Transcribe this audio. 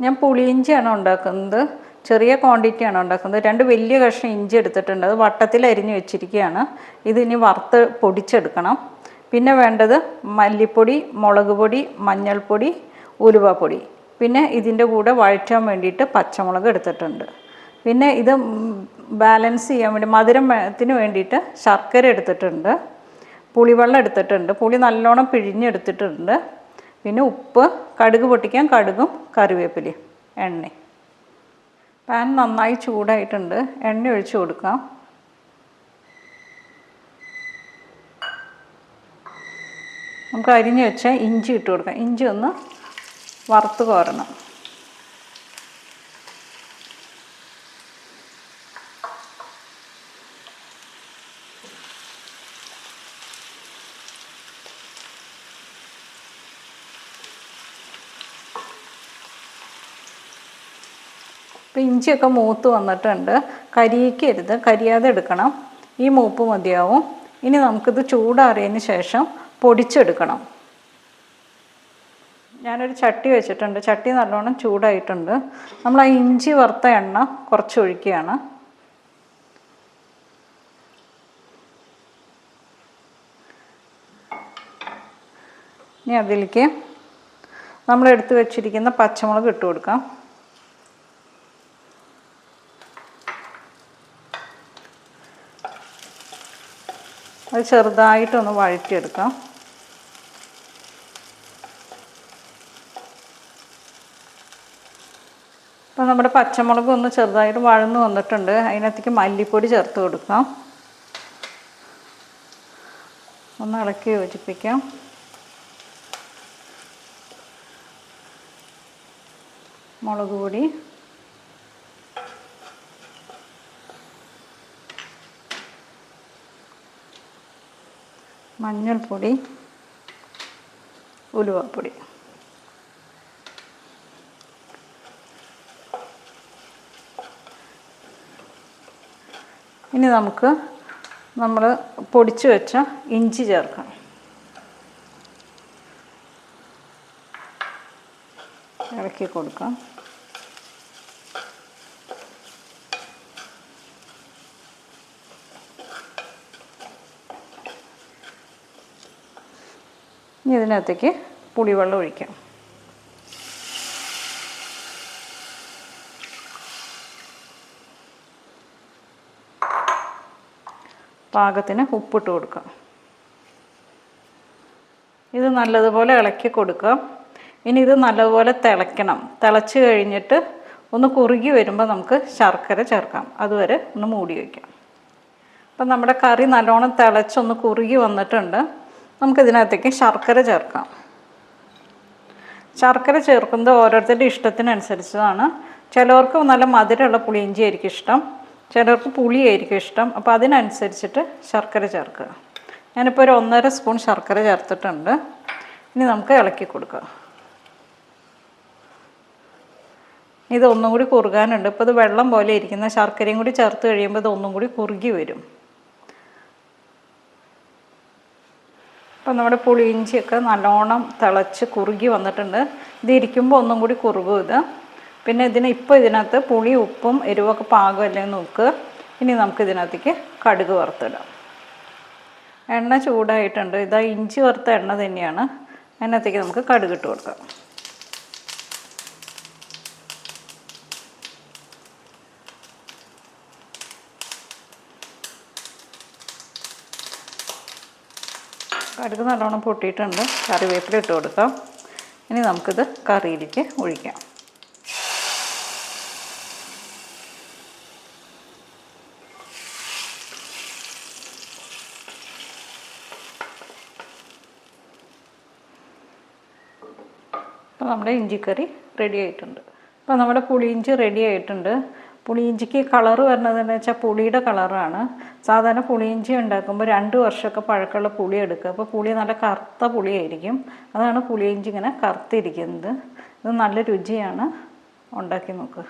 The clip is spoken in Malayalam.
ഞാൻ പുളിയിഞ്ചിയാണ് ഉണ്ടാക്കുന്നത്. ചെറിയ ക്വാണ്ടിറ്റിയാണ് ഉണ്ടാക്കുന്നത്. 2 വലിയ കഷ്ണം ഇഞ്ചി എടുത്തിട്ടുണ്ട്. അത് വട്ടത്തിൽ അരിഞ്ഞ് വെച്ചിരിക്കുകയാണ്. ഇതിനി വറുത്ത് പൊടിച്ചെടുക്കണം. പിന്നെ വേണ്ടത് മല്ലിപ്പൊടി, മുളക് പൊടി, മഞ്ഞൾപ്പൊടി, ഉലുവപ്പൊടി. പിന്നെ ഇതിൻ്റെ കൂടെ വഴറ്റാൻ വേണ്ടിയിട്ട് പച്ചമുളക് എടുത്തിട്ടുണ്ട്. പിന്നെ ഇത് ബാലൻസ് ചെയ്യാൻ വേണ്ടി മധുരത്തിന് വേണ്ടിയിട്ട് ശർക്കര എടുത്തിട്ടുണ്ട്. പുളിവെള്ളം എടുത്തിട്ടുണ്ട്. പുളി നല്ലോണം പിഴിഞ്ഞെടുത്തിട്ടുണ്ട്. പിന്നെ ഉപ്പ്, കടുക് പൊട്ടിക്കാൻ കടുകും കറിവേപ്പിലയും, എണ്ണ. പാൻ നന്നായി ചൂടായിട്ടുണ്ട്. എണ്ണ ഒഴിച്ച് കൊടുക്കാം. നമുക്ക് അരിഞ്ഞ് വെച്ച ഇഞ്ചി ഇട്ട് കൊടുക്കാം. ഇഞ്ചി ഒന്ന് വറുത്ത് കോരണം. ഇപ്പോൾ ഇഞ്ചിയൊക്കെ മൂത്ത് വന്നിട്ടുണ്ട്. കരിയിക്കരുത്, കരിയാതെ എടുക്കണം. ഈ മൂപ്പ് മതിയാവും. ഇനി നമുക്കിത് ചൂടാറിയതിന് ശേഷം പൊടിച്ചെടുക്കണം. ഞാനൊരു ചട്ടി വെച്ചിട്ടുണ്ട്. ചട്ടി നല്ലോണം ചൂടായിട്ടുണ്ട്. നമ്മൾ ആ ഇഞ്ചി വറുത്ത എണ്ണ കുറച്ച് ഒഴിക്കുകയാണ്. ഇനി അതിലേക്ക് നമ്മളെടുത്ത് വെച്ചിരിക്കുന്ന പച്ചമുളക് ഇട്ട് കൊടുക്കാം. അത് ചെറുതായിട്ടൊന്ന് വഴറ്റിയെടുക്കാം. അപ്പോൾ നമ്മുടെ പച്ചമുളക് ഒന്ന് ചെറുതായിട്ട് വഴന്ന് വന്നിട്ടുണ്ട്. അതിനകത്തേക്ക് മല്ലിപ്പൊടി ചേർത്ത് കൊടുക്കാം. ഒന്ന് ഇളക്കി യോജിപ്പിക്കാം. മുളക് പൊടി, മഞ്ഞൾപ്പൊടി, ഉലുവപ്പൊടി. ഇനി നമുക്ക് നമ്മൾ പൊടിച്ചു വെച്ച ഇഞ്ചി ചേർക്കാം. ഇളക്കി കൊടുക്കാം. ഇനി ഇതിനകത്തേക്ക് പുളിവെള്ളം ഒഴിക്കാം. പാകത്തിന് ഉപ്പിട്ട് കൊടുക്കാം. ഇത് നല്ലതുപോലെ ഇളക്കി കൊടുക്കാം. ഇനി ഇത് നല്ലതുപോലെ തിളയ്ക്കണം. തിളച്ച് കഴിഞ്ഞിട്ട് ഒന്ന് കുറുകി വരുമ്പോൾ നമുക്ക് ശർക്കര ചേർക്കാം. അതുവരെ ഒന്ന് മൂടി വയ്ക്കാം. അപ്പം നമ്മുടെ കറി നല്ലോണം തിളച്ചൊന്ന് കുറുകി വന്നിട്ടുണ്ട്. നമുക്കിതിനകത്തേക്ക് ശർക്കര ചേർക്കാം. ശർക്കര ചേർക്കുന്നത് ഓരോരുത്തരുടെ ഇഷ്ടത്തിനനുസരിച്ചതാണ്. ചിലവർക്ക് നല്ല മധുരമുള്ള പുളിയിഞ്ചി ആയിരിക്കും ഇഷ്ടം, ചിലർക്ക് പുളിയായിരിക്കും ഇഷ്ടം. അപ്പോൾ അതിനനുസരിച്ചിട്ട് ശർക്കര ചേർക്കുക. ഞാനിപ്പോൾ ഒരു 1.5 സ്പൂൺ ശർക്കര ചേർത്തിട്ടുണ്ട്. ഇനി നമുക്ക് ഇളക്കി കൊടുക്കാം. ഇതൊന്നും കൂടി കുറുകാനുണ്ട്. ഇപ്പോൾ ഇത് വെള്ളം പോലെ ഇരിക്കുന്ന ശർക്കരയും കൂടി ചേർത്ത് കഴിയുമ്പോൾ ഇതൊന്നും കൂടി കുറുകി വരും. അപ്പം നമ്മുടെ പുളിയിഞ്ചിയൊക്കെ നല്ലോണം തിളച്ച് കുറുകി വന്നിട്ടുണ്ട്. ഇതിരിക്കുമ്പോൾ ഒന്നും കൂടി കുറുകും ഇത്. പിന്നെ ഇതിനകത്ത് പുളി, ഉപ്പും എരിവൊക്കെ പാകമല്ലേ നോക്കുക. ഇനി നമുക്ക് ഇതിനകത്തേക്ക് കടുക് വറുത്തിടാം. എണ്ണ ചൂടായിട്ടുണ്ട്. ഇതാ ഇഞ്ചി വറുത്ത എണ്ണ തന്നെയാണ്. അതിനകത്തേക്ക് നമുക്ക് കടുക് ഇട്ട് കൊടുക്കാം. കടുക് നല്ലോണം പൊട്ടിയിട്ടുണ്ട്. കറിവേപ്പില ഇട്ട് കൊടുക്കാം. ഇനി നമുക്കിത് കറിയിലേക്ക് ഒഴിക്കാം. അപ്പോൾ നമ്മുടെ ഇഞ്ചിക്കറി റെഡി ആയിട്ടുണ്ട്. അപ്പോൾ നമ്മുടെ പുളിയിഞ്ചി റെഡി ആയിട്ടുണ്ട്. പുളിയിഞ്ചിക്ക് കളറ് വരുന്നതെന്ന് വെച്ചാൽ പുളിയുടെ കളറാണ്. സാധാരണ പുളിയിഞ്ചി ഉണ്ടാക്കുമ്പോൾ 2 വർഷമൊക്കെ പഴക്കമുള്ള പുളി എടുക്കുക. അപ്പോൾ പുളി നല്ല കറുത്ത പുളിയായിരിക്കും. അതാണ് പുളിയിഞ്ചി ഇങ്ങനെ കറുത്തിരിക്കുന്നത്. ഇത് നല്ല രുചിയാണ്. ഉണ്ടാക്കി നോക്കുക.